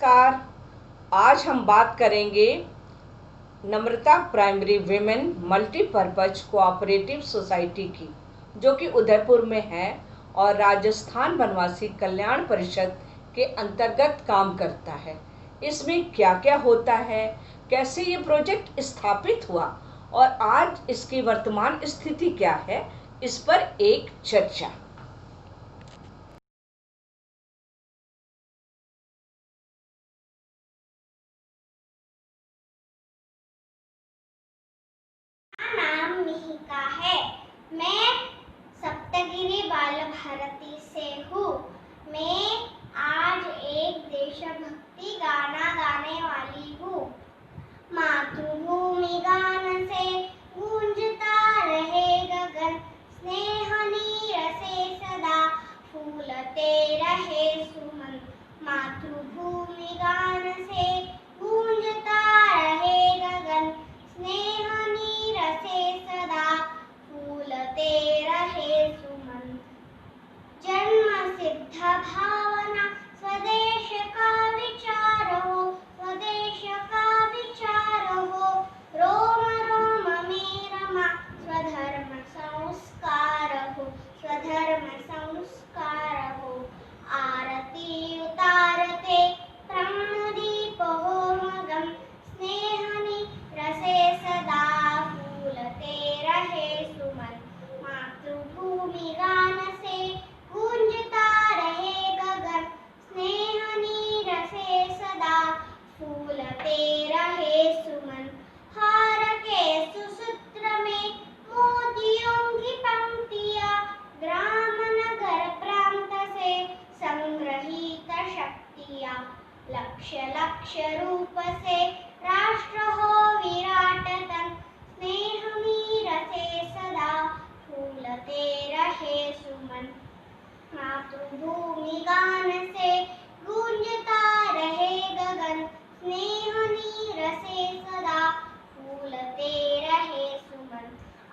नमस्कार। आज हम बात करेंगे Namrata primary women multipurpose cooperative society की, जो कि उदयपुर में है और राजस्थान वनवासी कल्याण परिषद के अंतर्गत काम करता है। इसमें क्या क्या होता है, कैसे ये प्रोजेक्ट स्थापित हुआ और आज इसकी वर्तमान स्थिति क्या है, इस पर एक चर्चा। नाम मिहिका है। मैं सप्तगिरी बाल भारती से हूँ। मैं आज एक देशभक्ति गाना गाने वाली हूँ। मातृभूमि गान से गूंजता रहे गगन, स्नेह नीर से सदा फूलते रहे सुमन। मातृभूमि गान से गूंजता रहे गगन, स्नेह नीर से सदा फूलते रहे सुमन। जन्म सिद्ध भावना स्वदेश का विचार हो, स्वदेश का विचार हो। रोम रोम में रमा स्वधर्म संस्कार हो, स्वधर्म संस्कार हो। आरती उतारते प्राणदीप हो मगन, स्नेह नीर से सदा फूलते रहे सुमन। मातृभूमि गान से गूंजता रहे गगन, स्नेह नीर से सदा फूलते रहे सुमन। हार के सुसूत्र में मोतियों की पंक्तियां, ग्राम नगर प्रांत से संग्रहित शक्तियां। लक्ष्य लक्ष्य रूप से राष्ट्र हो विराट तन, स्नेह नीर से सदा फूलते रहे सुमन। मातृभूमि गान से गूंजता रहे गगन, स्नेह नीर से सदा फूलते रहे सुमन।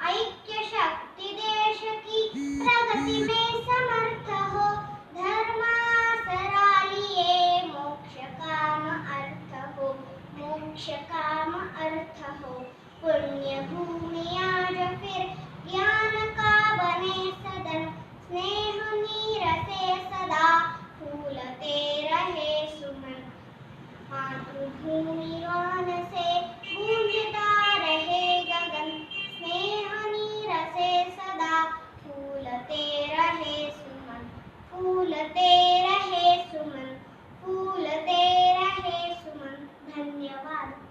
ऐक्य शक्ति देश की प्रगति में समर्थ हो, धर्मासरा लिए मोक्ष काम अर्थ हो, मोक्ष काम अर्थ हो। पुण्य भूमि आज फिर ज्ञान का बने सदन, स्नेह नीर से सदा फूलते रहे सुमन। मातृभूमि गान से गूंजता रहे गगन, स्नेह नीर से सदा फूलते रहे सुमन, फूलते रहे सुमन, फूलते रहे सुमन। धन्यवाद।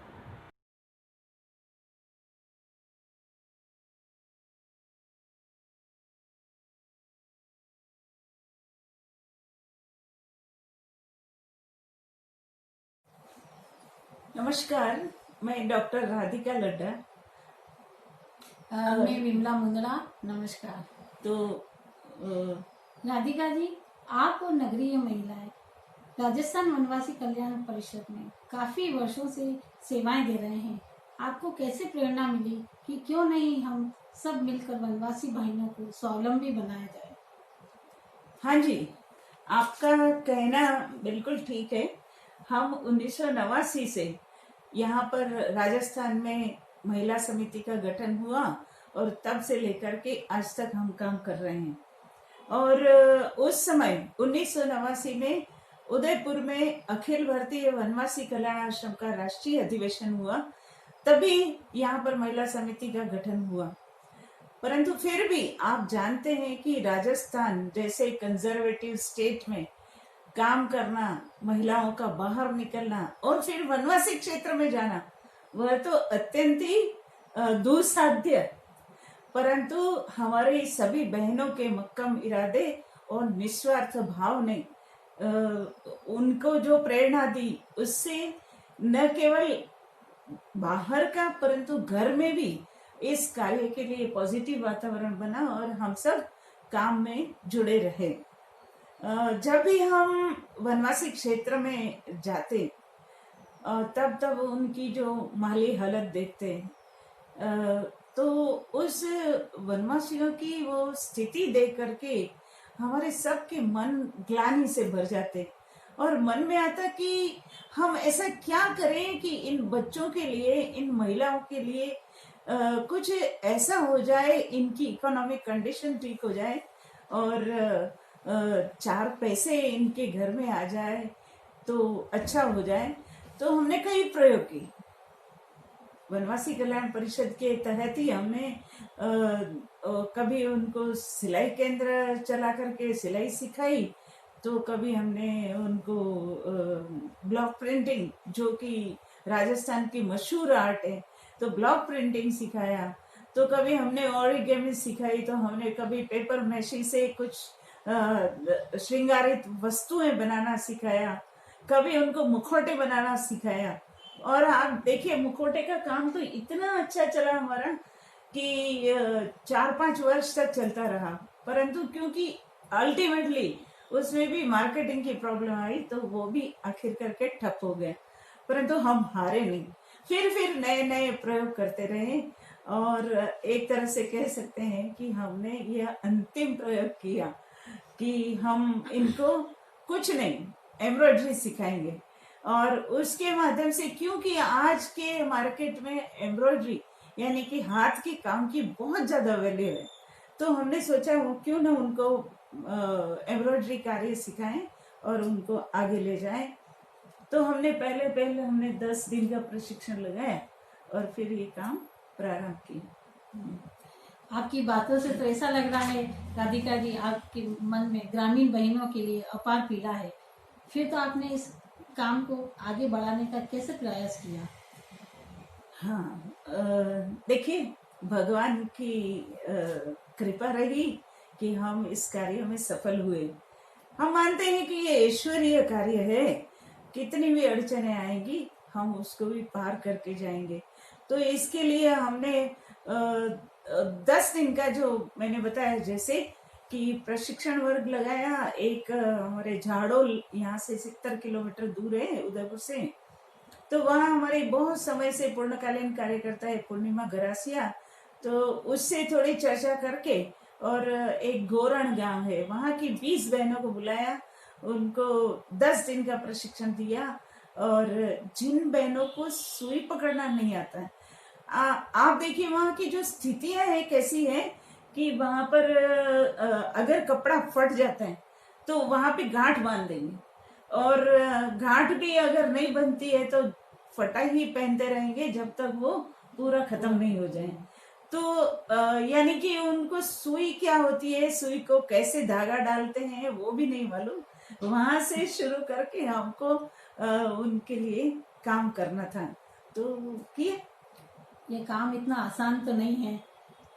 नमस्कार, मैं डॉक्टर राधिका लड्डा। मैं विमला मुंदड़ा। नमस्कार। तो राधिका जी, आप और नगरीय महिलाएं राजस्थान वनवासी कल्याण परिषद में काफी वर्षों से सेवाएं दे रहे हैं। आपको कैसे प्रेरणा मिली कि क्यों नहीं हम सब मिलकर वनवासी बहनों को स्वावलंबी बनाया जाए? हाँ जी, आपका कहना बिल्कुल ठीक है। हम 1989 से यहाँ पर राजस्थान में महिला समिति का गठन हुआ और तब से लेकर के आज तक हम काम कर रहे हैं। और उस समय 1989 में उदयपुर में अखिल भारतीय वनवासी कल्याण आश्रम का राष्ट्रीय अधिवेशन हुआ, तभी यहाँ पर महिला समिति का गठन हुआ। परंतु फिर भी आप जानते हैं कि राजस्थान जैसे कंजर्वेटिव स्टेट में काम करना, महिलाओं का बाहर निकलना और फिर वनवासी क्षेत्र में जाना, वह तो अत्यंत ही दुस्साध्य। परंतु हमारे सभी बहनों के मक्कम इरादे और निस्वार्थ भाव ने उनको जो प्रेरणा दी, उससे न केवल बाहर का परंतु घर में भी इस कार्य के लिए पॉजिटिव वातावरण बना और हम सब काम में जुड़े रहे। जब भी हम वनवासी क्षेत्र में जाते तब तब उनकी जो माली हालत देखते, तो उस वनवासियों की वो स्थिति देख करके हमारे सबके मन ग्लानि से भर जाते और मन में आता कि हम ऐसा क्या करें कि इन बच्चों के लिए, इन महिलाओं के लिए कुछ ऐसा हो जाए, इनकी इकोनॉमिक कंडीशन ठीक हो जाए और चार पैसे इनके घर में आ जाए तो अच्छा हो जाए। तो हमने कई प्रयोग किए। वनवासी कल्याण परिषद के तहत ही हमने कभी उनको सिलाई केंद्र चला करके सिलाई सिखाई, तो कभी हमने उनको ब्लॉक प्रिंटिंग, जो कि राजस्थान की मशहूर आर्ट है, तो ब्लॉक प्रिंटिंग सिखाया। तो कभी हमने ओरिगेमी सिखाई, तो हमने कभी पेपर मैशी से कुछ श्रृंगारित वस्तुएं बनाना सिखाया, कभी उनको मुखौटे बनाना सिखाया। और आप देखिए, मुखौटे का काम तो इतना अच्छा चला हमारा कि 4-5 वर्ष तक चलता रहा, परंतु क्योंकि अल्टीमेटली उसमें भी मार्केटिंग की प्रॉब्लम आई, तो वो भी आखिर करके ठप हो गया। परंतु हम हारे नहीं, फिर नए नए प्रयोग करते रहे और एक तरह से कह सकते हैं कि हमने यह अंतिम प्रयोग किया कि हम इनको कुछ नहीं, एम्ब्रॉयडरी सिखाएंगे। और उसके माध्यम से, क्योंकि आज के मार्केट में एम्ब्रॉयडरी यानी कि हाथ के काम की बहुत ज्यादा वैल्यू है, तो हमने सोचा वो क्यों ना उनको एम्ब्रॉयडरी कार्य सिखाएं और उनको आगे ले जाएं। तो हमने पहले 10 दिन का प्रशिक्षण लगाया और फिर ये काम प्रारंभ किया। आपकी बातों से तो ऐसा लग रहा है राधिका जी, आपके मन में ग्रामीण बहनों के लिए अपार पीड़ा है। फिर तो आपने इस काम को आगे बढ़ाने का कैसे प्रयास किया? हाँ, देखिए, भगवान की कृपा रही कि हम इस कार्य में सफल हुए। हम मानते हैं कि ये ईश्वरीय कार्य है, कितनी भी अड़चने आएंगी हम उसको भी पार करके जाएंगे। तो इसके लिए हमने 10 दिन का, जो मैंने बताया जैसे कि प्रशिक्षण वर्ग लगाया। एक हमारे झाड़ोल, यहाँ से 70 किलोमीटर दूर है उदयपुर से, तो वहाँ हमारे बहुत समय से पूर्णकालीन कार्यकर्ता है पूर्णिमा गरासिया, तो उससे थोड़ी चर्चा करके, और एक गोरण गांव है, वहाँ की 20 बहनों को बुलाया, उनको 10 दिन का प्रशिक्षण दिया। और जिन बहनों को सुई पकड़ना नहीं आता है, आप देखिए वहाँ की जो स्थितियां है कैसी है कि वहां पर अगर कपड़ा फट जाता है तो वहां पे गांठ बांध देंगे, और गांठ भी अगर नहीं बनती है तो फटा ही पहनते रहेंगे जब तक वो पूरा खत्म नहीं हो जाए। तो यानी कि उनको सुई क्या होती है, सुई को कैसे धागा डालते हैं वो भी नहीं मालूम। वहां से शुरू करके हमको उनके लिए काम करना था, तो किए। ये काम इतना आसान तो नहीं है,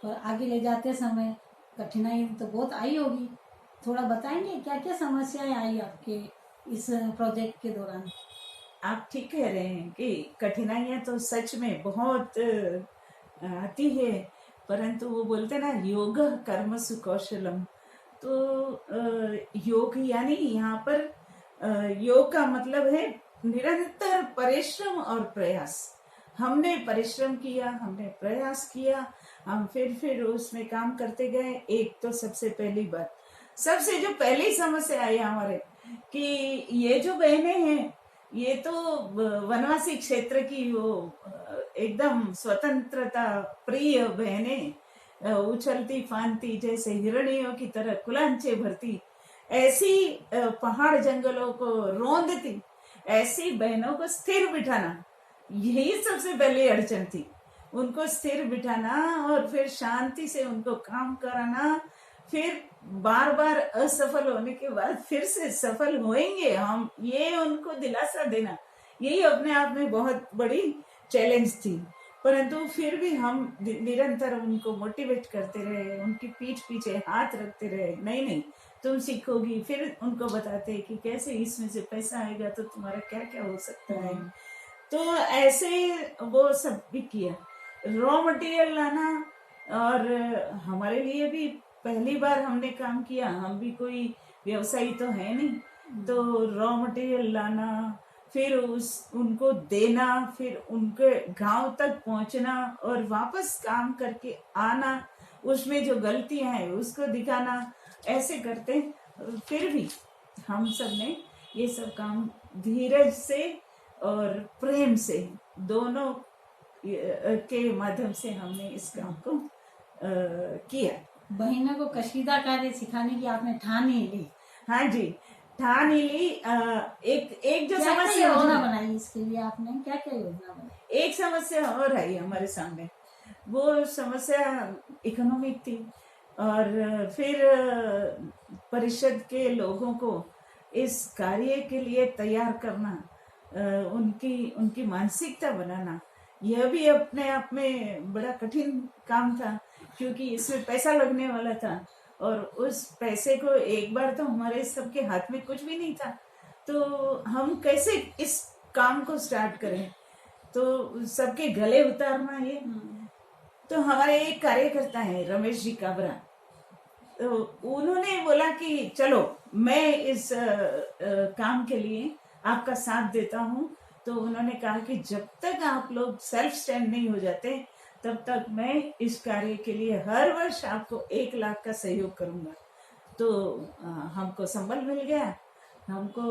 पर आगे ले जाते समय कठिनाई तो बहुत आई होगी। थोड़ा बताएंगे क्या क्या समस्याएं आई आपके इस प्रोजेक्ट के दौरान? आप ठीक कह रहे हैं कि कठिनाइयां तो सच में बहुत आती है, परंतु वो बोलते ना, योग कर्मसु कौशलम। तो योग यानी यहाँ पर योग का मतलब है निरंतर परिश्रम और प्रयास। हमने परिश्रम किया, हमने प्रयास किया, हम फिर उसमें काम करते गए। एक तो सबसे पहली बात, सबसे जो पहली समस्या आई हमारे, कि ये जो बहनें हैं ये तो वनवासी क्षेत्र की वो एकदम स्वतंत्रता प्रिय बहनें, उछलती फानती जैसे हिरणियों की तरह कुलांचे भरती, ऐसी पहाड़ जंगलों को रौंदती ऐसी बहनों को स्थिर बिठाना, यही सबसे पहली अड़चन थी। उनको स्थिर बिठाना और फिर शांति से उनको काम कराना, फिर बार बार असफल होने के बाद फिर से सफल होएंगे हम, ये उनको दिलासा देना, यही अपने आप में बहुत बड़ी चैलेंज थी। परंतु फिर भी हम निरंतर उनको मोटिवेट करते रहे, उनकी पीठ पीछे हाथ रखते रहे, नहीं तुम सीखोगी। फिर उनको बताते कि कैसे इसमें से पैसा आएगा तो तुम्हारा क्या क्या हो सकता है। तो ऐसे वो सब भी किया, रॉ मटेरियल लाना। और हमारे लिए भी पहली बार हमने काम किया, हम भी कोई व्यवसायी तो है नहीं, तो रॉ मटेरियल लाना, फिर उनको देना, फिर उनके गांव तक पहुंचना और वापस काम करके आना, उसमें जो गलतियां हैं उसको दिखाना, ऐसे करते फिर भी हम सब ने ये सब काम धीरज से और प्रेम से, दोनों के माध्यम से हमने इस काम को किया। बहनों को कशीदा कार्य सिखाने की आपने ठान ही ली। हाँ जी, ठान ही ली। एक जो क्या क्या समस्या योजना बनाई इसके लिए आपने, क्या क्या योजना बनाई? एक समस्या और आई हमारे सामने, वो समस्या इकोनॉमिक थी। और फिर परिषद के लोगों को इस कार्य के लिए तैयार करना, उनकी उनकी मानसिकता बनाना, यह भी अपने आप में बड़ा कठिन काम था, क्योंकि इसमें पैसा लगने वाला था। और उस पैसे को एक बार तो हमारे सबके हाथ में कुछ भी नहीं था, तो हम कैसे इस काम को स्टार्ट करें, तो सबके गले उतारना ये। तो हमारे एक कार्यकर्ता है रमेश जी काबरा, तो उन्होंने बोला कि चलो मैं इस काम के लिए आपका साथ देता हूँ। तो उन्होंने कहा कि जब तक आप लोग सेल्फ स्टैंड नहीं हो जाते तब तक मैं इस कार्य के लिए हर वर्ष आपको 1 लाख का सहयोग करूंगा। तो हमको संबल मिल गया। हमको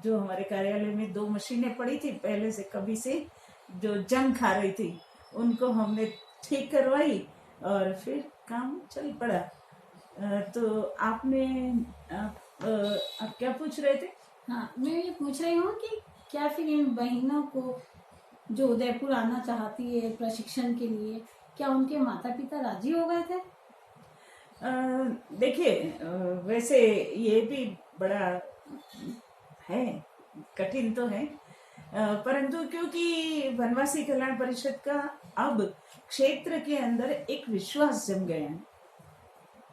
जो हमारे कार्यालय में 2 मशीनें पड़ी थी पहले से कभी से, जो जंग खा रही थी, उनको हमने ठीक करवाई और फिर काम चल पड़ा। तो आपने आप क्या पूछ रहे थे? हाँ, मैं ये पूछ रही हूँ कि क्या फिर इन बहनों को जो उदयपुर आना चाहती है प्रशिक्षण के लिए, क्या उनके माता पिता राजी हो गए थे? देखिए, वैसे ये भी बड़ा है, कठिन तो है, परंतु क्योंकि वनवासी कल्याण परिषद का अब क्षेत्र के अंदर एक विश्वास जम गया है।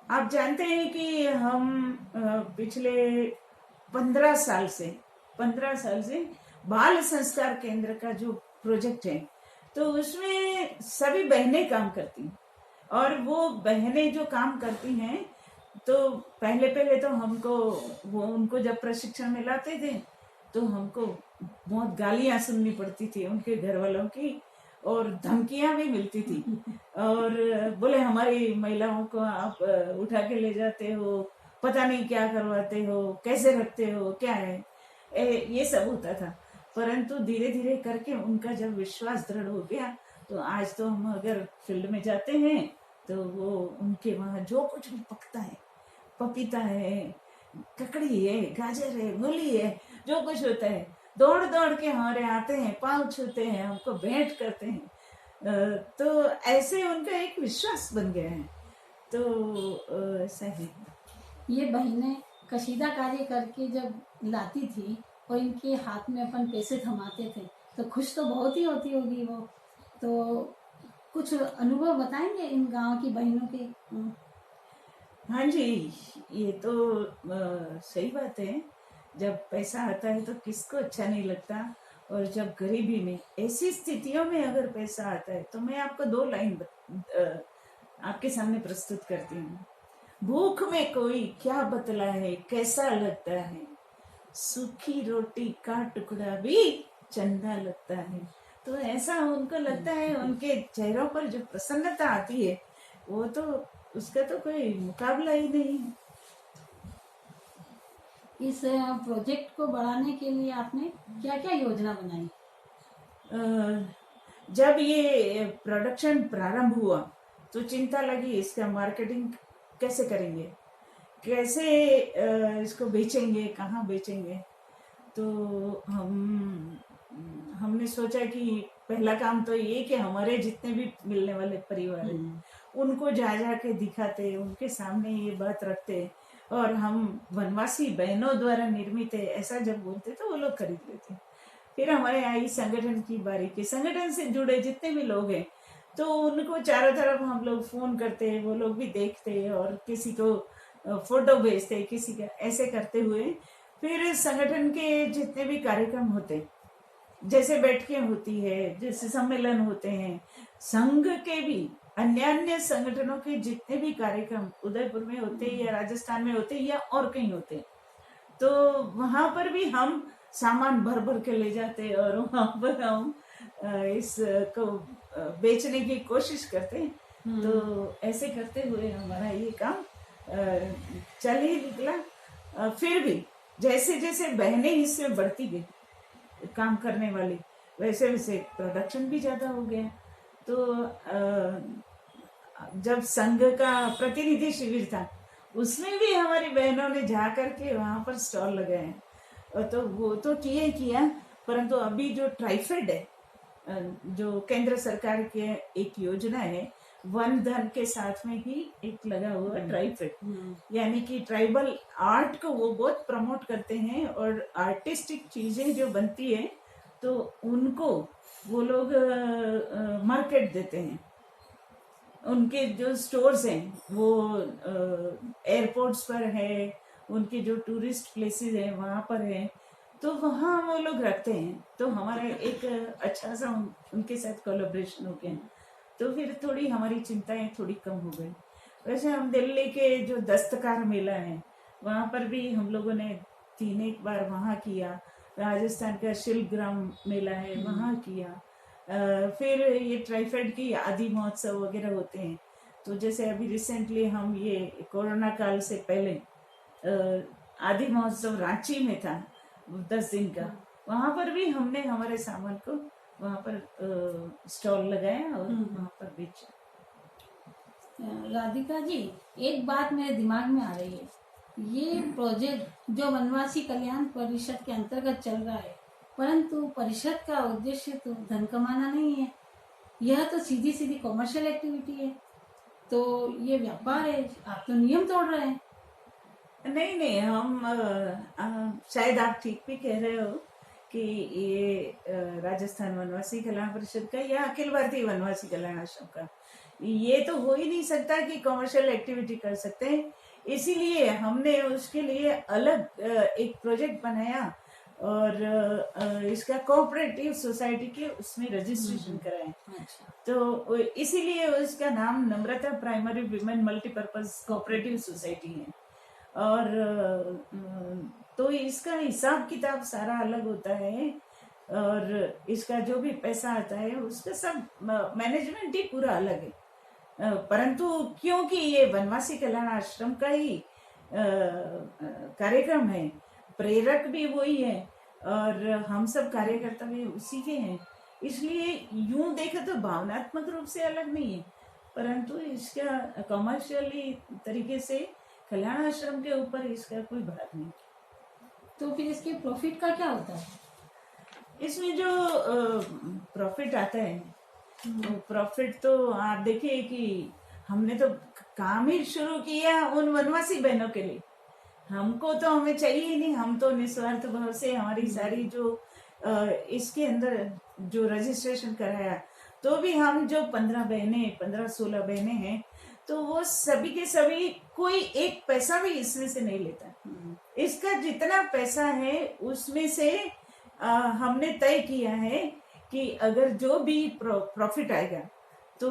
आप जानते हैं कि हम पिछले 15 साल से बाल संस्कार केंद्र का जो प्रोजेक्ट है, तो उसमें सभी बहनें काम करती हैं। और वो बहनें जो काम करती हैं, तो पहले तो हमको वो उनको जब प्रशिक्षण में लाते थे तो हमको बहुत गालियां सुननी पड़ती थी उनके घर वालों की, और धमकियां भी मिलती थी। और बोले हमारी महिलाओं को आप उठा के ले जाते हो, पता नहीं क्या करवाते हो, कैसे रखते हो, क्या है, ये सब होता था। परंतु धीरे धीरे करके उनका जब विश्वास दृढ़ हो गया, तो आज तो हम अगर फील्ड में जाते हैं तो वो उनके वहाँ जो कुछ भी पकता है, पपीता है, ककड़ी है, गाजर है, मूली है, जो कुछ होता है, दौड़ दौड़ के हमारे आते हैं, पाँव छूते हैं, हमको भेंट करते हैं। तो ऐसे उनका एक विश्वास बन गया है। तो ऐसा है। ये बहनें कशीदा कार्य करके जब लाती थी और इनके हाथ में अपन पैसे थमाते थे, तो खुश तो बहुत ही होती होगी वो। तो कुछ अनुभव बताएंगे इन गांव की बहनों के? हाँ जी, ये तो सही बात है। जब पैसा आता है तो किसको अच्छा नहीं लगता। और जब गरीबी में, ऐसी स्थितियों में अगर पैसा आता है, तो मैं आपको 2 लाइन आपके सामने प्रस्तुत करती हूँ। भूख में कोई क्या बतलाए, कैसा लगता है, सूखी रोटी का टुकड़ा भी चंदा लगता है। तो ऐसा उनको लगता है, उनके चेहरों पर जो प्रसन्नता आती है, वो तो उसका तो कोई मुकाबला ही नहीं है। इस प्रोजेक्ट को बढ़ाने के लिए आपने क्या क्या योजना बनाई? जब ये प्रोडक्शन प्रारंभ हुआ तो चिंता लगी, इसका मार्केटिंग कैसे करेंगे, कैसे इसको बेचेंगे, कहाँ बेचेंगे। तो हमने सोचा कि पहला काम तो ये कि हमारे जितने भी मिलने वाले परिवार हैं उनको जा के दिखाते, उनके सामने ये बात रखते, और हम वनवासी बहनों द्वारा निर्मित है ऐसा जब बोलते तो वो लोग खरीद लेते। फिर हमारे आई संगठन की बारी की, संगठन से जुड़े जितने भी लोग हैं तो उनको चारों तरफ हम लोग फोन करते, वो लोग भी देखते और किसी को फोटो भेजते, किसी का, ऐसे करते हुए फिर संगठन के जितने भी कार्यक्रम होते, जैसे बैठकें होती है, जैसे सम्मेलन होते हैं, संघ के भी अन्य संगठनों के जितने भी कार्यक्रम उदयपुर में होते या राजस्थान में होते या और कहीं होते, तो वहां पर भी हम सामान भर भर के ले जाते और वहां पर हम इसको बेचने की कोशिश करते। तो ऐसे करते हुए हमारा ये काम चल ही निकला। फिर भी जैसे जैसे बहनें इसमें बढ़ती गई, काम करने वाले, वैसे वैसे प्रोडक्शन भी ज़्यादा हो गया। तो जब संघ का प्रतिनिधि शिविर था, उसमें भी हमारी बहनों ने जा करके वहाँ पर स्टॉल लगाए हैं। तो वो तो किया, परंतु अभी जो ट्राइफेड है, जो केंद्र सरकार के एक योजना है, वन धन के साथ में ही एक लगा हुआ ट्राइफेड, यानी कि ट्राइबल आर्ट को वो बहुत प्रमोट करते हैं, और आर्टिस्टिक चीजें जो बनती है तो उनको वो लोग मार्केट देते हैं। उनके जो स्टोर्स हैं वो एयरपोर्ट्स पर है, उनके जो टूरिस्ट प्लेसेस हैं वहाँ पर है, तो वहाँ वो लोग रखते हैं। तो हमारा एक अच्छा सा उनके साथ कोलैबोरेशन हो गया, तो फिर थोड़ी हमारी चिंताएं थोड़ी कम हो गई। वैसे हम दिल्ली के जो दस्तकार मेला है वहाँ पर भी हम लोगों ने 3 बार वहाँ किया, राजस्थान का शिल्प ग्राम मेला है वहाँ किया, फिर ये ट्राइफेड की आदि महोत्सव वगैरह होते हैं। तो जैसे अभी रिसेंटली हम ये कोरोना काल से पहले आदि महोत्सव रांची में था 10 दिन का, वहाँ पर भी हमने हमारे सामान को वहाँ पर स्टॉल लगाया और वहाँ पर बेचा। राधिका जी, एक बात मेरे दिमाग में आ रही है, ये प्रोजेक्ट जो वनवासी कल्याण परिषद के अंतर्गत चल रहा है, परंतु परिषद का उद्देश्य तो धन कमाना नहीं है, यह तो सीधी सीधी कॉमर्शियल एक्टिविटी है, तो ये व्यापार है, आप तो नियम तोड़ रहे हैं। नहीं, हम शायद आप ठीक भी कह रहे हो कि ये राजस्थान वनवासी कल्याण परिषद का या अखिल भारतीय वनवासी कल्याण आश्रम का, ये तो हो ही नहीं सकता कि कॉमर्शियल एक्टिविटी कर सकते हैं। इसीलिए हमने उसके लिए अलग एक प्रोजेक्ट बनाया और इसका कोऑपरेटिव सोसाइटी के उसमें रजिस्ट्रेशन कराया। अच्छा। तो इसीलिए उसका नाम Namrata primary women multipurpose cooperative society है। और तो इसका हिसाब किताब सारा अलग होता है, और इसका जो भी पैसा आता है उसका सब मैनेजमेंट ही पूरा अलग है। परंतु क्योंकि ये वनवासी कल्याण आश्रम का ही कार्यक्रम है, प्रेरक भी वही है और हम सब कार्यकर्ता भी उसी के हैं, इसलिए यूं देखे तो भावनात्मक रूप से अलग नहीं है, परंतु इसका कमर्शियली तरीके से कल्याण आश्रम के ऊपर इसका कोई भार नहीं। तो फिर इसके प्रॉफिट का क्या होता है? इसमें जो प्रॉफिट आता है, तो प्रॉफिट तो आप देखिए कि हमने तो काम ही शुरू किया उन वनवासी बहनों के लिए, हमको तो हमें चाहिए ही नहीं, हम तो निस्वार्थ भाव से हमारी सारी जो इसके अंदर जो रजिस्ट्रेशन कराया, तो भी हम जो 15-16 बहनें हैं, तो वो सभी के सभी कोई एक पैसा भी इसमें से नहीं लेता। इसका जितना पैसा है उसमें से हमने तय किया है कि अगर जो भी प्रॉफिट आएगा तो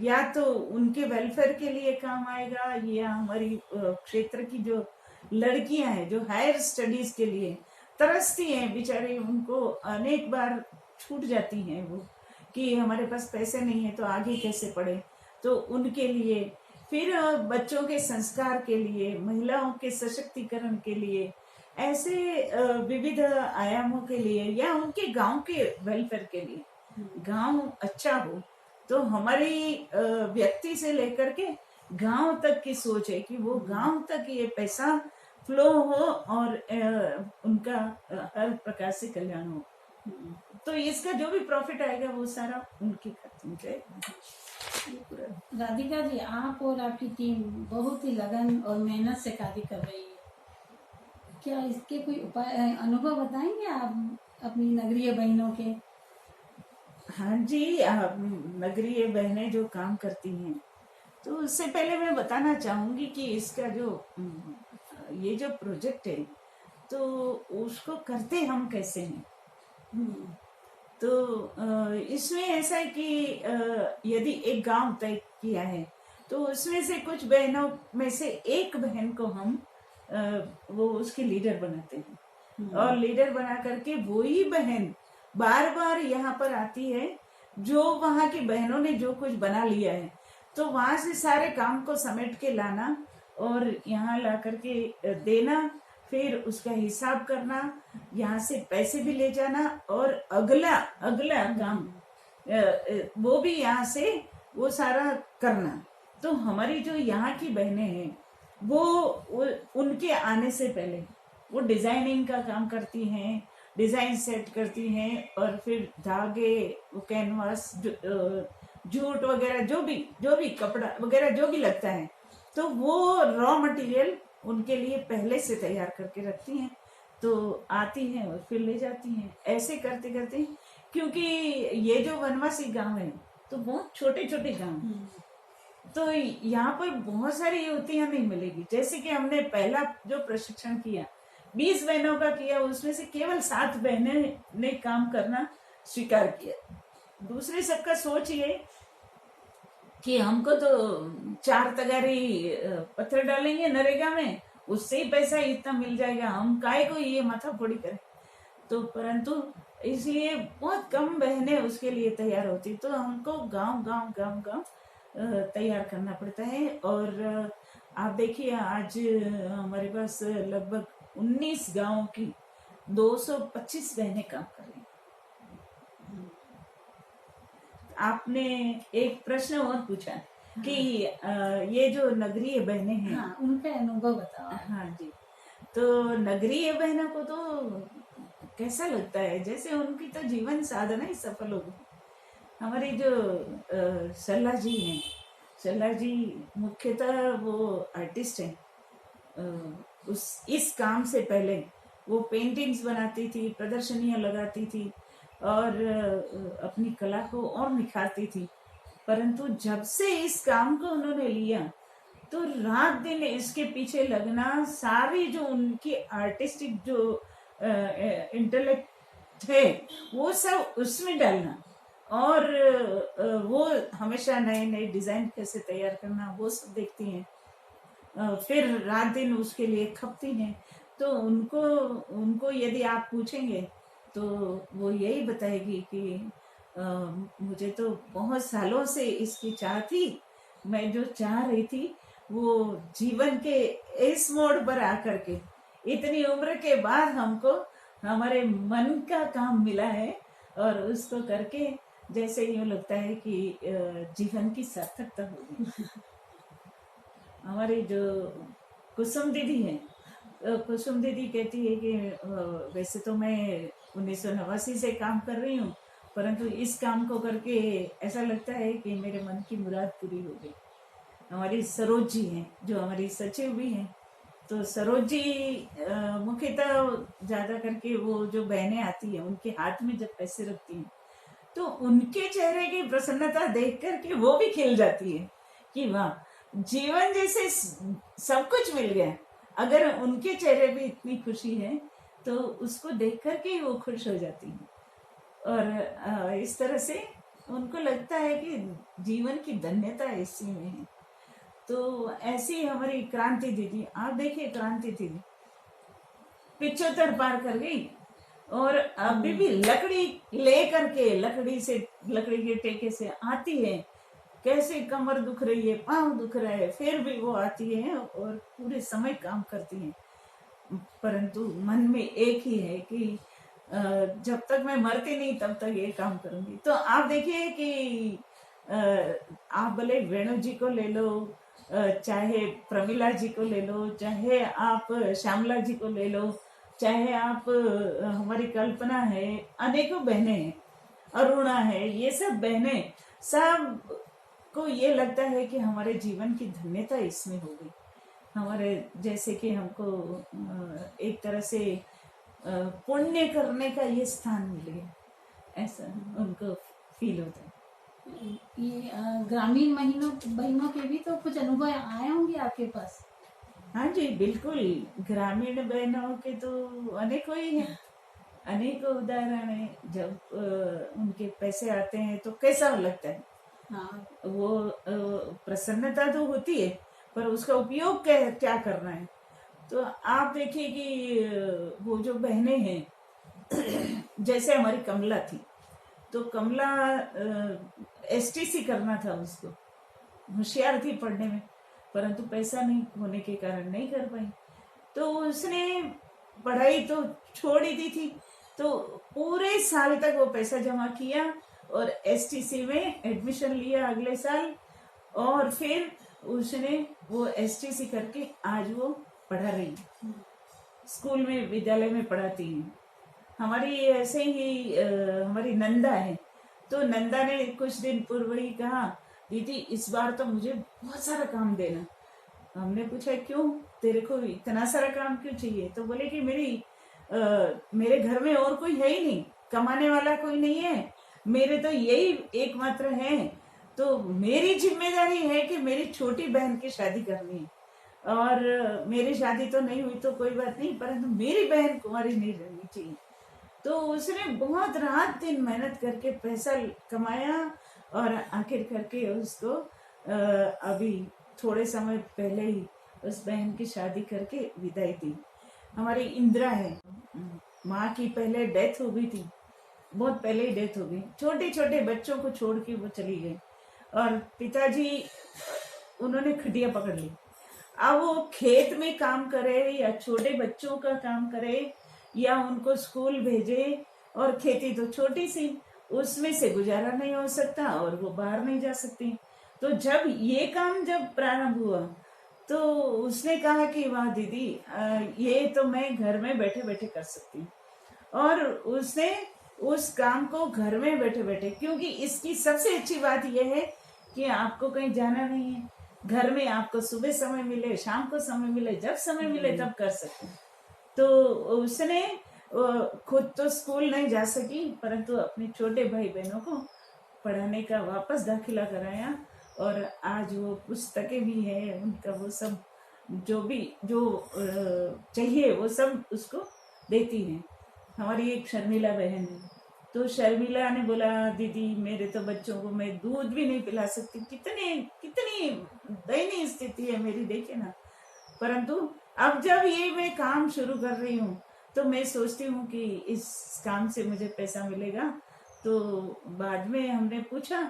या तो उनके वेलफेयर के लिए काम आएगा, या हमारी क्षेत्र की जो लड़कियां हैं जो हायर स्टडीज के लिए तरसती हैं बेचारी, उनको अनेक बार छूट जाती हैं वो कि हमारे पास पैसे नहीं है तो आगे कैसे पढ़े, तो उनके लिए, फिर बच्चों के संस्कार के लिए, महिलाओं के सशक्तिकरण के लिए, ऐसे विविध आयामों के लिए, या उनके गांव के वेलफेयर के लिए, गांव अच्छा हो, तो हमारी व्यक्ति से लेकर के गांव तक की सोच है कि वो गांव तक ये पैसा फ्लो हो और उनका हर प्रकार से कल्याण हो। तो इसका जो भी प्रॉफिट आएगा वो सारा उनके खाते में जाएगा। राधिका जी, आप और आपकी टीम बहुत ही लगन और मेहनत से कार्य कर रही है, क्या इसके कोई उपाय अनुभव बताएंगे आप अपनी नगरीय बहनों के? हाँ जी, नगरीय बहनें जो काम करती हैं, तो उससे पहले मैं बताना चाहूंगी कि इसका जो ये जो प्रोजेक्ट है तो उसको करते हम कैसे हैं। तो इसमें ऐसा है कि यदि एक गांव तय किया है तो उसमें से कुछ बहनों में से एक बहन को हम वो उसके लीडर बनाते हैं, और लीडर बना करके वही बहन बार बार यहाँ पर आती है, जो वहाँ की बहनों ने जो कुछ बना लिया है तो वहां से सारे काम को समेट के लाना और यहाँ ला करके देना, फिर उसका हिसाब करना, यहाँ से पैसे भी ले जाना, और अगला अगला काम वो भी यहाँ से वो सारा करना। तो हमारी जो यहाँ की बहनें हैं वो उनके आने से पहले वो डिजाइनिंग का काम करती हैं, डिजाइन सेट करती हैं, और फिर धागे, वो कैनवास, जूट वगैरह, जो भी कपड़ा वगैरह जो भी लगता है, तो वो रॉ मटेरियल उनके लिए पहले से तैयार करके रखती हैं। तो आती हैं और फिर ले जाती हैं, ऐसे करते करते। क्योंकि ये जो वनवासी गांव है तो बहुत छोटे छोटे गांव हैं, तो यहाँ पर बहुत सारी युवतियां नहीं मिलेगी। जैसे कि हमने पहला जो प्रशिक्षण किया 20 बहनों का किया, उसमें से केवल 7 बहनें ने काम करना स्वीकार किया। दूसरे सबका सोच ये कि हमको तो 4 तगारी पत्थर डालेंगे नरेगा में, उससे ही पैसा इतना मिल जाएगा, हम काहे को ये माथाफोड़ी करें। तो परंतु इसलिए बहुत कम बहनें उसके लिए तैयार होती, तो हमको गांव गांव गांव गांव तैयार करना पड़ता है। और आप देखिए आज हमारे पास लगभग 19 गांवों की 225 बहनें काम कर रही हैं। आपने एक प्रश्न और पूछा कि ये जो नगरीय बहनें हैं, हाँ, उनका अनुभव बताओ। हाँ जी, तो नगरीय बहनों को तो कैसा लगता है, जैसे उनकी तो जीवन साधना ही सफल हो गई। हमारी जो सल्ला जी हैं, सल्ला जी मुख्यतः वो आर्टिस्ट हैं। इस काम से पहले वो पेंटिंग्स बनाती थी, प्रदर्शनियां लगाती थी, और अपनी कला को और निखारती थी। परंतु जब से इस काम को उन्होंने लिया तो रात दिन इसके पीछे लगना, सारी जो उनकी आर्टिस्टिक जो इंटेलेक्ट है वो सब उसमें डालना, और वो हमेशा नए नए डिजाइन कैसे तैयार करना वो सब देखती हैं। फिर रात दिन उसके लिए खपती हैं। तो उनको यदि आप पूछेंगे तो वो यही बताएगी कि मुझे तो बहुत सालों से इसकी चाह थी, मैं जो चाह रही थी वो जीवन के इस मोड़ पर आकर के इतनी उम्र के बाद हमको हमारे मन का काम मिला है, और उसको करके जैसे यूँ लगता है कि जीवन की सार्थकता होगी। हमारी जो कुसुम दीदी है, कुसुम दीदी कहती है कि वैसे तो मैं 1989 से काम कर रही हूँ, परंतु इस काम को करके ऐसा लगता है कि मेरे मन की मुराद पूरी हो गई। हमारी सरोज जी हैं जो हमारी सचिव भी हैं, तो सरोज जी मुख्यतः ज्यादा करके वो जो बहनें आती हैं उनके हाथ में जब पैसे रखती हैं तो उनके चेहरे की प्रसन्नता देख करके वो भी खिल जाती है कि वाह, जीवन जैसे सब कुछ मिल गया। अगर उनके चेहरे पे इतनी खुशी है तो उसको देख करके वो खुश हो जाती है, और इस तरह से उनको लगता है कि जीवन की धन्यता इसी में है। तो ऐसी हमारी क्रांति दीदी, आप देखिए क्रांति दीदी 75 पार कर गई, और अभी भी लकड़ी ले करके लकड़ी के टेके से आती है। कैसे कमर दुख रही है, पांव दुख रहा है, फिर भी वो आती है और पूरे समय काम करती है। परंतु मन में एक ही है कि जब तक मैं मरती नहीं तब तक ये काम करूंगी। तो आप देखिए कि आप भले वेणु जी को ले लो, चाहे प्रमिला जी को ले लो, चाहे आप श्यामला जी को ले लो, चाहे आप हमारी कल्पना है, अनेकों बहनें हैं, अरुणा है, ये सब बहनें, सब को ये लगता है कि हमारे जीवन की धन्यता इसमें हो गई। हमारे जैसे कि हमको एक तरह से पुण्य करने का ये स्थान मिल गया, ऐसा उनको फील होता है। ये ग्रामीण बहनों के भी तो कुछ अनुभव आए होंगे आपके पास? हाँ जी बिल्कुल, ग्रामीण बहनों के तो अनेकों ही हैं, अनेकों उदाहरण है। जब उनके पैसे आते हैं तो कैसा लगता है। हाँ, वो प्रसन्नता तो होती है, पर उसका उपयोग क्या करना है। तो आप देखिए कि वो जो बहनें हैं जैसे हमारी कमला थी, तो कमला एसटीसी करना था उसको, होशियार थी पढ़ने में, परंतु पैसा नहीं होने के कारण नहीं कर पाई। तो उसने पढ़ाई तो छोड़ ही दी थी, तो पूरे साल तक वो पैसा जमा किया और एसटीसी में एडमिशन लिया अगले साल, और फिर उसने वो एसटीसी करके आज वो पढ़ा रही है, स्कूल में विद्यालय में पढ़ाती है। हमारी ऐसे ही हमारी नंदा है, तो नंदा ने कुछ दिन पूर्व ही कहा, दीदी इस बार तो मुझे बहुत सारा काम देना। हमने पूछा क्यों, तेरे को इतना सारा काम क्यों चाहिए? तो बोले कि मेरे घर में और कोई है ही नहीं, कमाने वाला कोई नहीं है, मेरे तो यही एकमात्र है, तो मेरी जिम्मेदारी है कि मेरी छोटी बहन की शादी करनी है, और मेरी शादी तो नहीं हुई तो कोई बात नहीं, परंतु मेरी बहन कुंवारी नहीं रहनी चाहिए। तो उसने बहुत रात दिन मेहनत करके पैसा कमाया और आखिर करके उसको अभी थोड़े समय पहले ही उस बहन की शादी करके विदाई दी। हमारी इंदिरा है, माँ की पहले डेथ हो गई थी, बहुत पहले ही डेथ हो गई, छोटे छोटे बच्चों को छोड़ के वो चली गई, और पिताजी उन्होंने खटिया पकड़ ली। अब वो खेत में काम करे या छोटे बच्चों का काम करे या उनको स्कूल भेजे, और खेती तो छोटी सी, उसमें से गुजारा नहीं हो सकता और वो बाहर नहीं जा सकती। तो जब ये काम जब प्रारंभ हुआ तो उसने कहा कि वाह दीदी, ये तो मैं घर में बैठे बैठे कर सकती हूँ, और उसने उस काम को घर में बैठे बैठे, क्योंकि इसकी सबसे अच्छी बात यह है कि आपको कहीं जाना नहीं है, घर में आपको सुबह समय मिले, शाम को समय मिले, जब समय मिले तब कर सकते हैं। तो उसने खुद तो स्कूल नहीं जा सकी, परंतु अपने छोटे भाई बहनों को पढ़ाने का वापस दाखिला कराया, और आज वो पुस्तकें भी है उनका, वो सब जो चाहिए वो सब उसको देती हैं। हमारी एक शर्मिला बहन है, तो शर्मिला ने बोला, दीदी मेरे तो बच्चों को मैं दूध भी नहीं पिला सकती, कितनी दयनीय स्थिति है मेरी, देखे ना। परंतु अब जब ये मैं काम शुरू कर रही हूँ तो मैं सोचती हूँ कि इस काम से मुझे पैसा मिलेगा। तो बाद में हमने पूछा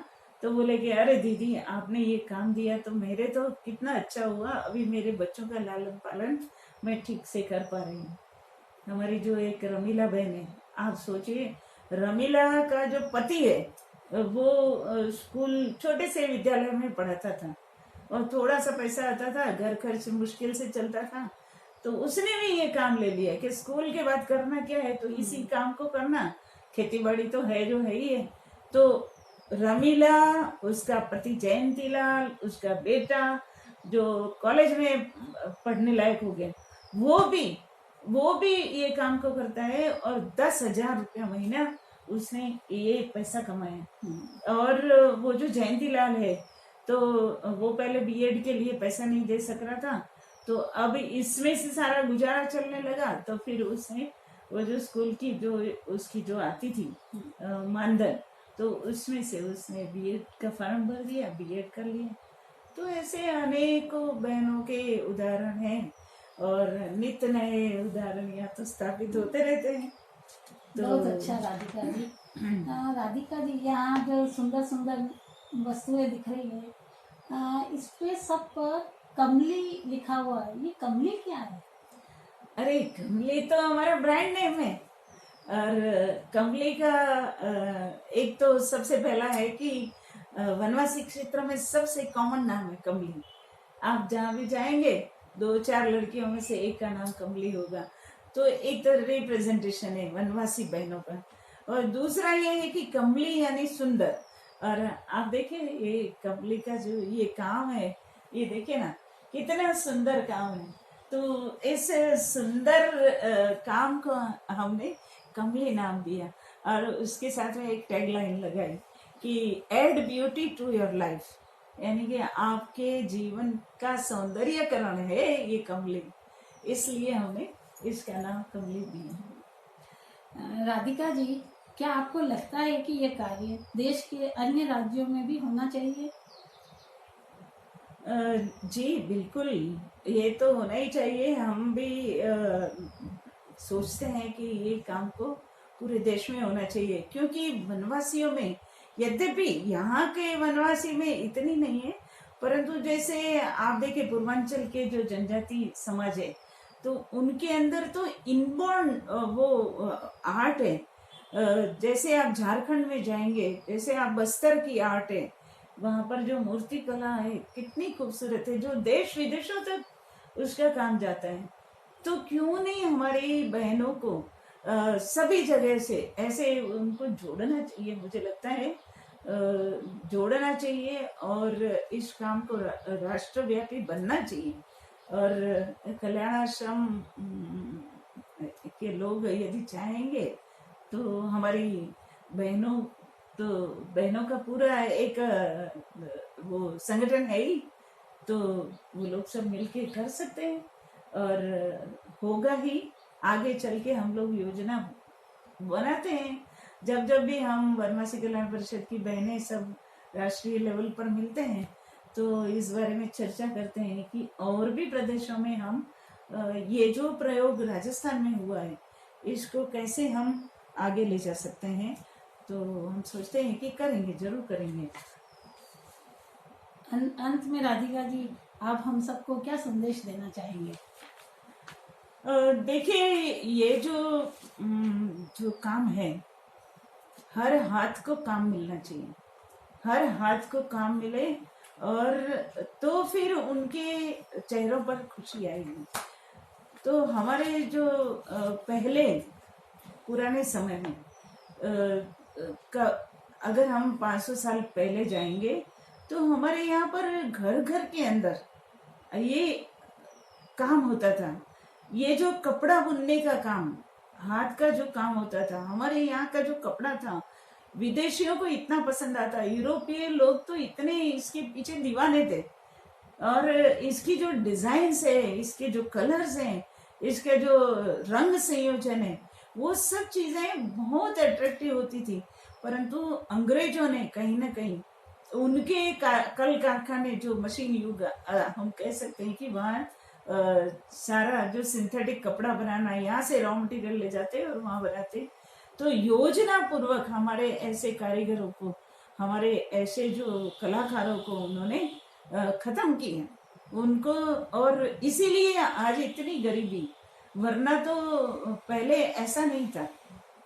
तो बोले कि अरे दीदी आपने ये काम दिया तो मेरे तो कितना अच्छा हुआ, अभी मेरे बच्चों का लालन पालन मैं ठीक से कर पा रही हूँ। हमारी जो एक रमीला बहन है, आप सोचिए, रमीला का जो पति है वो स्कूल छोटे से विद्यालय में पढ़ाता था और थोड़ा सा पैसा आता था, घर खर्च मुश्किल से चलता था, तो उसने भी ये काम ले लिया कि स्कूल के बाद करना क्या है तो इसी काम को करना, खेती बाड़ी तो है जो है ही है। तो रमीला, उसका पति जयंतीलाल, उसका बेटा जो कॉलेज में पढ़ने लायक हो गया, वो भी ये काम को करता है, और 10,000 रुपया महीना उसने ये पैसा कमाया। और वो जो जयंतीलाल है तो वो पहले बीएड के लिए पैसा नहीं दे सक रहा था, तो अब इसमें से सारा गुजारा चलने लगा। तो फिर उसने वो जो स्कूल की उसकी जो आती थी मानधन, तो उसमें से उसने बीएड का फॉर्म भर दिया, बीएड कर लिया। तो ऐसे अनेकों बहनों के उदाहरण हैं, और नित्य नए उदाहरण यहाँ तो स्थापित होते रहते हैं। तो बहुत अच्छा राधिका जी। राधिका जी, यहाँ जो सुंदर सुंदर वस्तुएं दिख रही है, इस पे सब पर कमली लिखा हुआ है, ये कमली क्या है? अरे कमली तो हमारा ब्रांड नेम है, और कमली का एक तो सबसे पहला है कि वनवासी क्षेत्र में सबसे कॉमन नाम है कमली। आप जहाँ भी जाएंगे 2-4 लड़कियों में से एक का नाम कमली होगा। तो एक तो रिप्रेजेंटेशन है वनवासी बहनों का, और दूसरा ये है कि कमली यानी सुंदर। और आप देखिए ये कमली का जो ये काम है, ये देखिए ना कितना सुंदर काम है। तो इस सुंदर काम को हमने कमली नाम दिया, और उसके साथ में एक टैगलाइन लगाई कि add beauty to your life, यानी कि आपके जीवन का सौंदर्यकरण है ये कमली, इसलिए हमने इसका नाम कमली दिया। राधिका जी, क्या आपको लगता है कि ये कार्य देश के अन्य राज्यों में भी होना चाहिए? जी बिल्कुल, ये तो होना ही चाहिए। हम भी सोचते हैं कि ये काम को पूरे देश में होना चाहिए, क्योंकि वनवासियों में, यद्यपि यहाँ के वनवासी में इतनी नहीं है, परंतु जैसे आप देखें पूर्वांचल के जो जनजाति समाज है तो उनके अंदर तो इनबॉर्न वो आर्ट है। जैसे आप झारखंड में जाएंगे, जैसे आप बस्तर की आर्ट है, वहां पर जो मूर्ति कला है कितनी खूबसूरत है, जो देश विदेशों तक उसका काम जाता है। तो क्यों नहीं हमारी बहनों को सभी जगह से ऐसे उनको जोड़ना चाहिए, मुझे लगता है जोड़ना चाहिए और इस काम को राष्ट्रव्यापी बनना चाहिए। और कल्याणाश्रम के लोग यदि चाहेंगे तो हमारी बहनों तो बहनों का पूरा एक वो संगठन है ही, तो वो लोग सब मिलके कर सकते हैं और होगा ही। आगे चल के हम लोग योजना बनाते हैं, जब जब भी हम वनवासी कल्याण परिषद की बहनें सब राष्ट्रीय लेवल पर मिलते हैं तो इस बारे में चर्चा करते हैं कि और भी प्रदेशों में हम ये जो प्रयोग राजस्थान में हुआ है इसको कैसे हम आगे ले जा सकते हैं। तो हम सोचते हैं कि करेंगे, जरूर करेंगे। अंत में राधिका जी, आप हम सबको क्या संदेश देना चाहेंगे? देखिए, ये जो काम है, हर हाथ को काम मिलना चाहिए, हर हाथ को काम मिले और तो फिर उनके चेहरों पर खुशी आएगी। तो हमारे जो पहले पुराने समय में अगर हम 500 साल पहले जाएंगे तो हमारे यहाँ पर घर घर के अंदर ये काम होता था। ये जो कपड़ा बुनने का काम, हाथ का जो काम होता था, हमारे यहाँ का जो कपड़ा था विदेशियों को इतना पसंद आता। यूरोपीय लोग तो इतने इसके पीछे दीवाने थे और इसकी जो डिजाइन्स है, इसके जो कलर्स हैं, इसके जो रंग संयोजन है, वो सब चीजें बहुत अट्रैक्टिव होती थी। परंतु अंग्रेजों ने कहीं ना कहीं उनके कल कारखाने जो मशीन युग हम कह सकते हैं कि वहाँ सारा जो सिंथेटिक कपड़ा बनाना, यहाँ से रॉ मटेरियल ले जाते और वहां बनाते। तो योजना पूर्वक हमारे ऐसे कारीगरों को, हमारे ऐसे जो कलाकारों को उन्होंने खत्म किया उनको, और इसीलिए आज इतनी गरीबी। वरना तो पहले ऐसा नहीं था,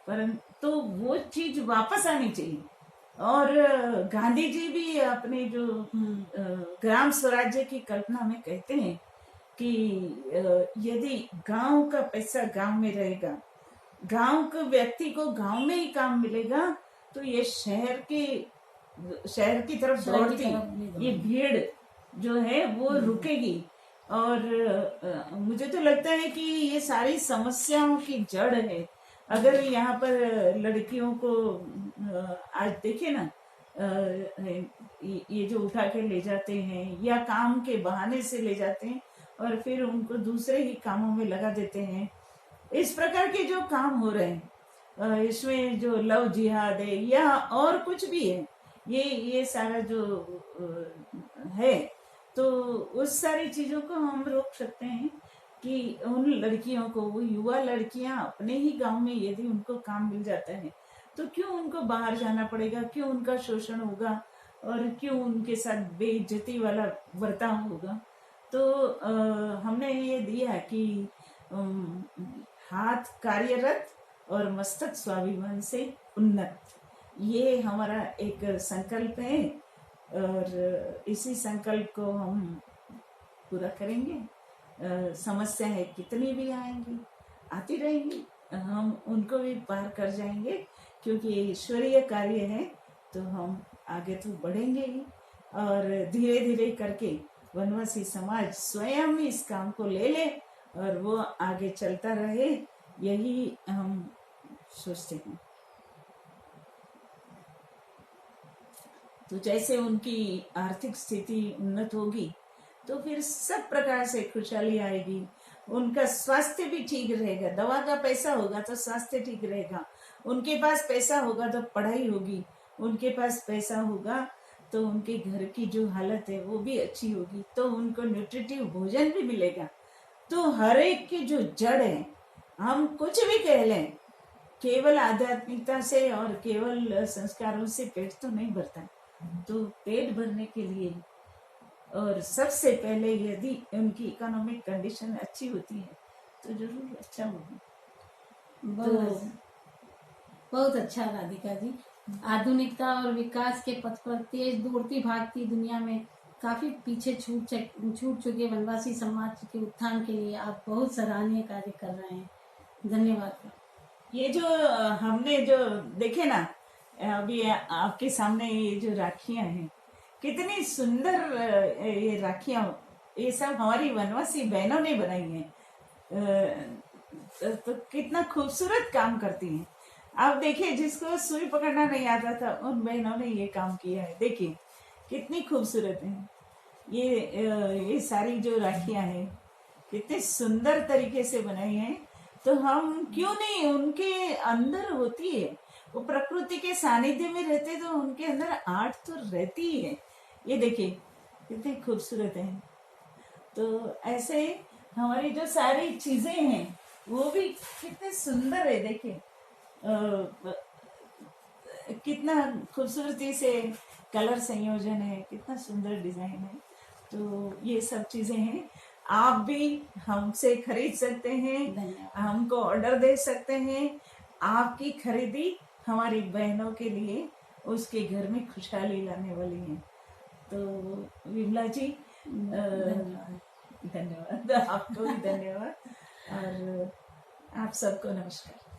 परंतु वो चीज वापस आनी चाहिए। और गांधी जी भी अपने जो ग्राम स्वराज्य की कल्पना में कहते हैं कि यदि गांव का पैसा गांव में रहेगा, गांव के व्यक्ति को गांव में ही काम मिलेगा, तो ये शहर की तरफ दौड़ती ये भीड़ जो है वो रुकेगी। और मुझे तो लगता है कि ये सारी समस्याओं की जड़ है। अगर यहाँ पर लड़कियों को आज देखे ना, ये जो उठा के ले जाते हैं या काम के बहाने से ले जाते हैं और फिर उनको दूसरे ही कामों में लगा देते हैं। इस प्रकार के जो काम हो रहे हैं, इसमें जो लव जिहाद है या और कुछ भी है, ये सारा जो है, तो उस सारी चीजों को हम रोक सकते हैं कि उन लड़कियों को, वो युवा लड़कियां अपने ही गांव में यदि उनको काम मिल जाता है तो क्यों उनको बाहर जाना पड़ेगा, क्यों उनका शोषण होगा और क्यों उनके साथ बेइज्जती वाला बर्ताव होगा। तो हमने ये दिया कि हाथ कार्यरत और मस्तक स्वाभिमान से उन्नत, ये हमारा एक संकल्प है और इसी संकल्प को हम पूरा करेंगे। समस्याएं कितनी भी आएंगी, आती रहेंगी, हम उनको भी पार कर जाएंगे, क्योंकि ये ईश्वरीय कार्य है। तो हम आगे तो बढ़ेंगे ही और धीरे धीरे करके वनवासी समाज स्वयं इस काम को ले ले और वो आगे चलता रहे, यही हम सोचते हैं। तो जैसे उनकी आर्थिक स्थिति उन्नत होगी तो फिर सब प्रकार से खुशहाली आएगी, उनका स्वास्थ्य भी ठीक रहेगा। दवा का पैसा होगा तो स्वास्थ्य ठीक रहेगा, उनके पास पैसा होगा तो पढ़ाई होगी, उनके पास पैसा होगा तो उनके घर की जो हालत है वो भी अच्छी होगी, तो उनको न्यूट्रिटिव भोजन भी मिलेगा। तो हर एक की जो जड़ है, हम कुछ भी कह लें, केवल आध्यात्मिकता से और केवल संस्कारों से पेट तो नहीं भरता। तो पेट भरने के लिए और सबसे पहले यदि उनकी इकोनॉमिक कंडीशन अच्छी होती है तो जरूर अच्छा होगा। बहुत अच्छा राधिका जी। आधुनिकता और विकास के पथ पर तेज दौड़ती भागती दुनिया में काफी पीछे छूट चुके वनवासी समाज के उत्थान के लिए आप बहुत सराहनीय कार्य कर रहे हैं। धन्यवाद। ये जो हमने जो देखे ना, अभी आपके सामने ये जो राखियां हैं, कितनी सुंदर ये राखियां, ये सब हमारी वनवासी बहनों ने बनाई हैं। तो कितना खूबसूरत काम करती हैं। आप देखिए, जिसको सुई पकड़ना नहीं आता था उन बहनों ने ये काम किया है। देखिए कितनी खूबसूरत है ये सारी जो राखियां हैं, कितने सुंदर तरीके से बनाई हैं। तो हम क्यों नहीं, उनके अंदर होती है, वो प्रकृति के सानिध्य में रहते तो उनके अंदर आर्ट तो रहती ही है। ये देखिए कितनी खूबसूरत है। तो ऐसे हमारी जो सारी चीजें हैं वो भी कितने सुंदर है। देखिए कितना खूबसूरती से कलर संयोजन है, कितना सुंदर डिजाइन है। तो ये सब चीजें हैं, आप भी हमसे खरीद सकते हैं, हमको ऑर्डर दे सकते हैं। आपकी खरीदी हमारी बहनों के लिए उसके घर में खुशहाली लाने वाली है। तो विमला जी धन्यवाद, आपको भी धन्यवाद, और आप सबको नमस्कार।